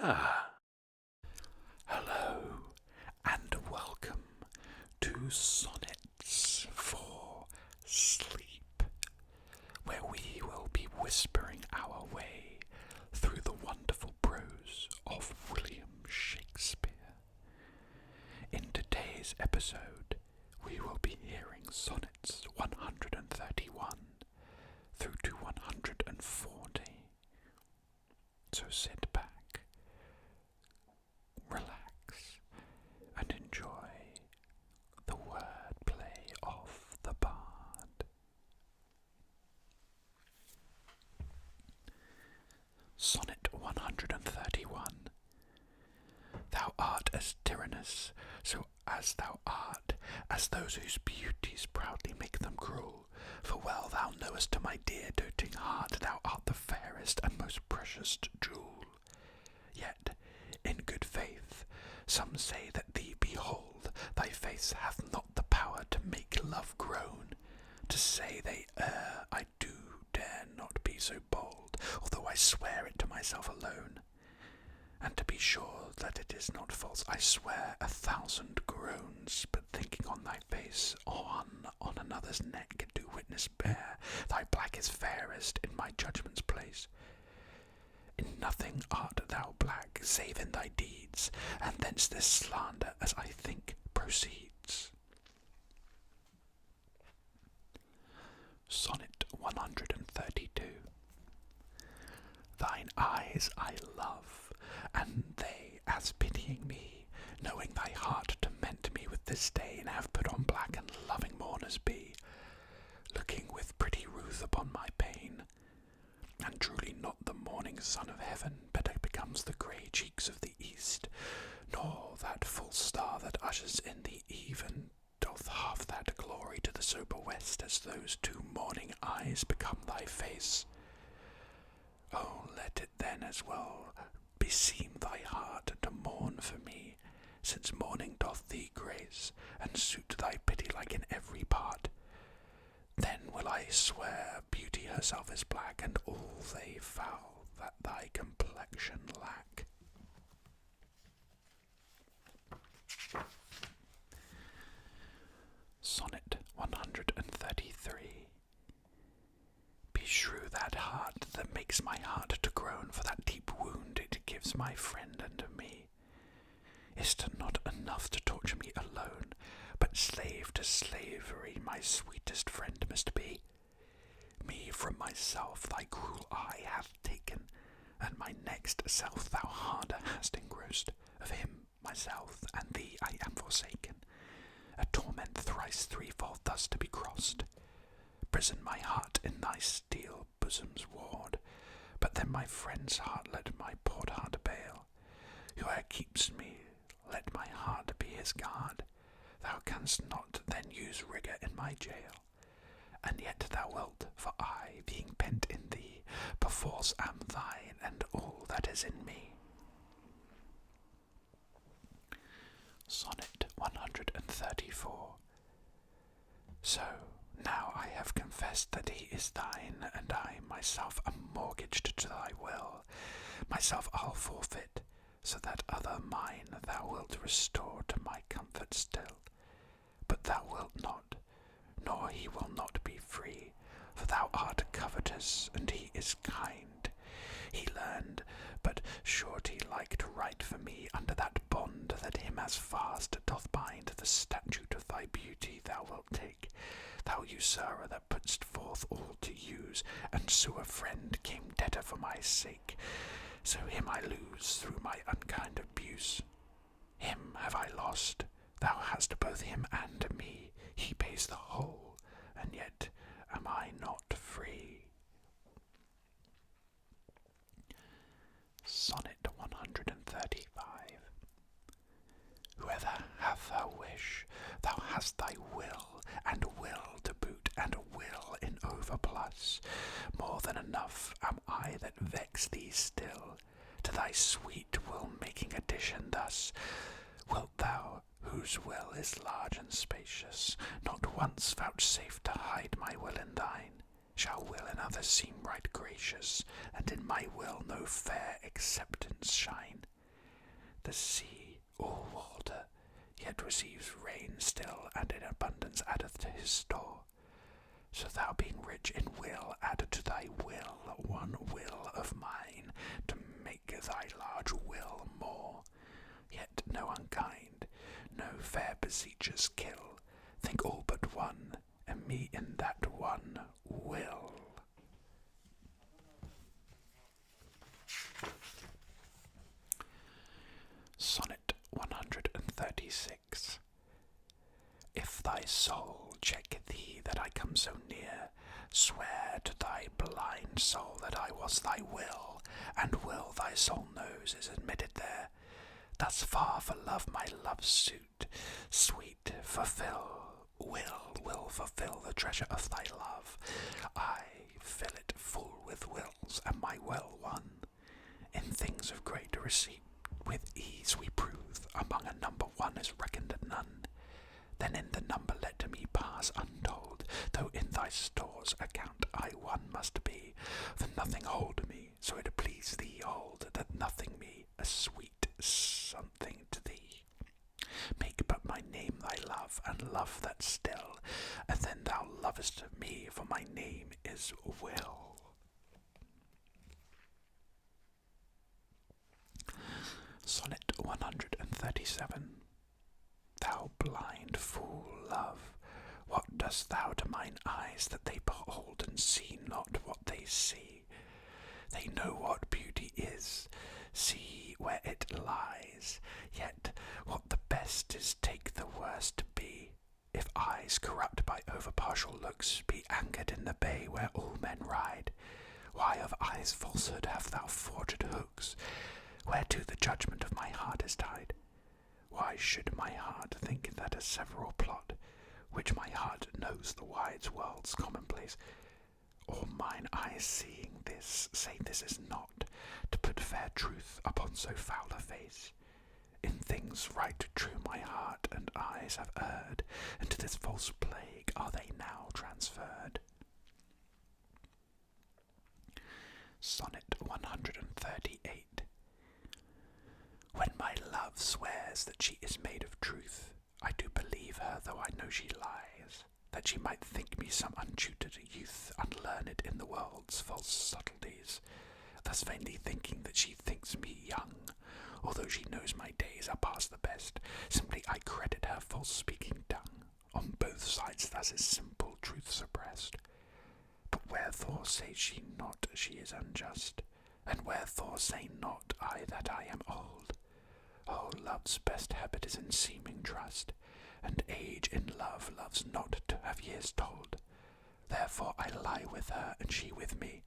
Hello and welcome to Sonnets for Sleep, where we will be whispering our way through the wonderful prose of William Shakespeare. In today's episode, we will be hearing Sonnets 131 through to 140. So sit back, relax, and enjoy the wordplay of the bard. Sonnet 131. Thou art as tyrannous, so as thou art, as those whose beauties proudly make them cruel. For well thou knowest to my dear doting heart, thou art the fairest and most precious jewel. Yet, in good faith, some say that thee behold, thy face hath not the power to make love groan. To say they err, I do dare not be so bold, although I swear it to myself alone. And to be sure that it is not false, I swear 1,000 groans, but thinking on thy face, or on another's neck, do witness bear, thy black is fairest in my judgment's place. In nothing art thou black, save in thy deeds, and thence this slander, as I think, proceeds. Sonnet 132. Thine eyes I love, and they, as pitying me, knowing thy heart torment me with disdain, have put on black and loving mourners be, looking with pretty ruth upon my pain. And truly not the morning sun of heaven better becomes the grey cheeks of the east, nor that full star that ushers in the even doth half that glory to the sober west, as those two morning eyes become thy face. Oh, let it then as well beseem thy heart to mourn for me, since mourning doth thee grace, and suit thy pity like in every part. Then will I swear beauty herself is black, and all they foul that thy complexion lack. Sonnet 133. Be shrew that heart that makes my heart to groan, for that deep wound it gives my friend and me. Is't not enough to torture me alone, but slave to slavery my sweetest friend must be? Me from myself thy cruel eye hath taken, and my next self thou harder hast engrossed. Of him, myself, and thee I am forsaken. A torment thrice threefold thus to be crossed. Prison my heart in thy steel bosom's ward, but then my friend's heart let my poor heart bail. Whoe'er keeps me, let my heart be his guard. Thou canst not then use rigour in my jail, and yet thou wilt, for I, being pent in thee, perforce am thine and all that is in me. Sonnet 134. So, now I have confessed that he is thine, and I myself am mortgaged to thy will. Myself I'll forfeit, so that other mine thou wilt restore to my comfort still. But thou wilt not, nor he will not be free, for thou art covetous, and he is kind. He learned but surety like to write for me under that bond that him as fast doth bind. The statute of thy beauty thou wilt take, thou usurer that put'st forth all to use, and so a friend came debtor for my sake. So him I lose through my unkind abuse. Him have I lost, thou hast both him and me. He pays the whole, and yet am I not free. Sonnet 135. Whoever hath a wish, thou hast thy will, and will to boot, and will in overplus. More than enough am I that vex thee still, to thy sweet will making addition thus. Wilt thou, whose will is large and spacious, not once vouchsafe to hide my will in thine? Shall will in others seem right gracious, and in my will no fair acceptance shine? The sea, all water, yet receives rain still, and in abundance addeth to his store. So thou being rich in will, add to thy will one will of mine, to make thy large will more. Yet no unkind, no fair beseechers kill, think all but one, and me in that one will. Sonnet 136. If thy soul check thee that I come so near, swear to thy blind soul that I was thy will, and will thy soul knows is admitted there. Thus far for love my love's suit, sweet fulfill, will fulfill the treasure of thy love. I fill it full with wills, and my well won. In things of great receipt, with ease we prove, among a number one is reckoned none. Then in the number let me pass untold, though in thy store's account I one must be. For nothing hold me, so it please thee hold, that nothing me a sweet something to thee. Make but my name thy love, and love that still, and then thou lovest me, for my name is Will. Sonnet 137. Thou blind fool, love, what dost thou to mine eyes, that they behold and see not what they see? They know what beauty is, see where it lies, yet what the best is take the worst to be. If eyes corrupt by over-partial looks be anchored in the bay where all men ride, why of eyes falsehood have thou forged hooks, whereto the judgment of my heart is tied? Why should my heart think that a several plot, which my heart knows the wide world's commonplace, or mine eyes seeing this, say this is not, to put fair truth upon so foul a face? In things right true my heart and eyes have erred, and to this false plague are they now transferred. Sonnet 138. When my love swears that she is made of truth, I do believe her, though I know she lies, that she might think me some untutored youth, unlearned in the world's false subtleties, thus vainly thinking that she thinks me young, although she knows my days are past the best. Simply I credit her false speaking tongue. On both sides thus is simple truth suppressed. But wherefore say she not she is unjust? And wherefore say not I that I am old? Oh, love's best habit is in seeming trust, and age in love loves not to have years told. Therefore I lie with her, and she with me,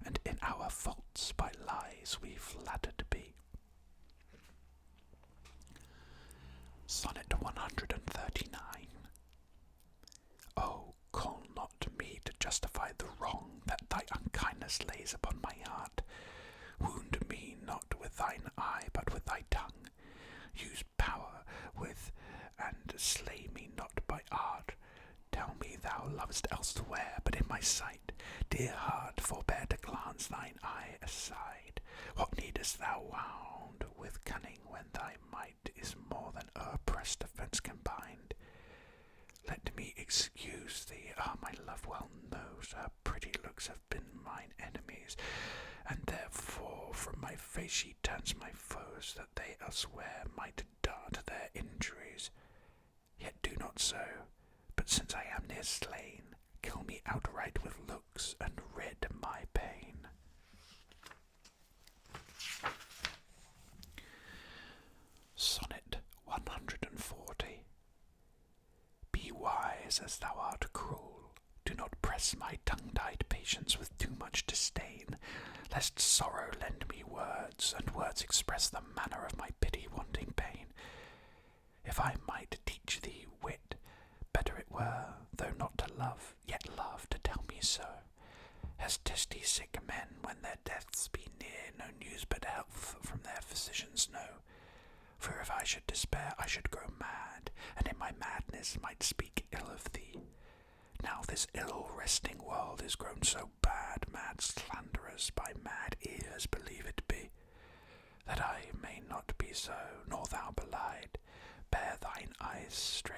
and in our faults by lies we flattered be. Sonnet 139. Oh, call not me to justify the wrong that thy unkindness lays upon my heart. Wound me not with thine eye, but with thy tongue. Use power with, and slay me not by art. Tell me thou lovest elsewhere, but in my sight. Dear heart, forbear to glance thine eye aside. What needest thou wound with cunning, when thy might is more than oppressed offence combined? Let me excuse thee, my love well knows her pretty looks have been mine enemies, and therefore from my face she turns my foes, that they elsewhere might dart their injuries. Yet do not so, but since I am near slain, kill me outright with looks, and rid my pain. Sonnet 140. Be wise as thou art cruel. Do not press my tongue-tied patience with too much disdain, lest sorrow lend me words, and words express the manner of my pity wanting pain. If I might teach thee wit, better it were, though not to love, yet love to tell me so. As testy sick men, when their deaths be near, no news but health from their physicians know. For if I should despair, I should grow mad, and in my madness might speak ill of thee. Now this ill-resting world is grown so bad, mad slanderers by mad ears believe it be, that I may not be so, strength.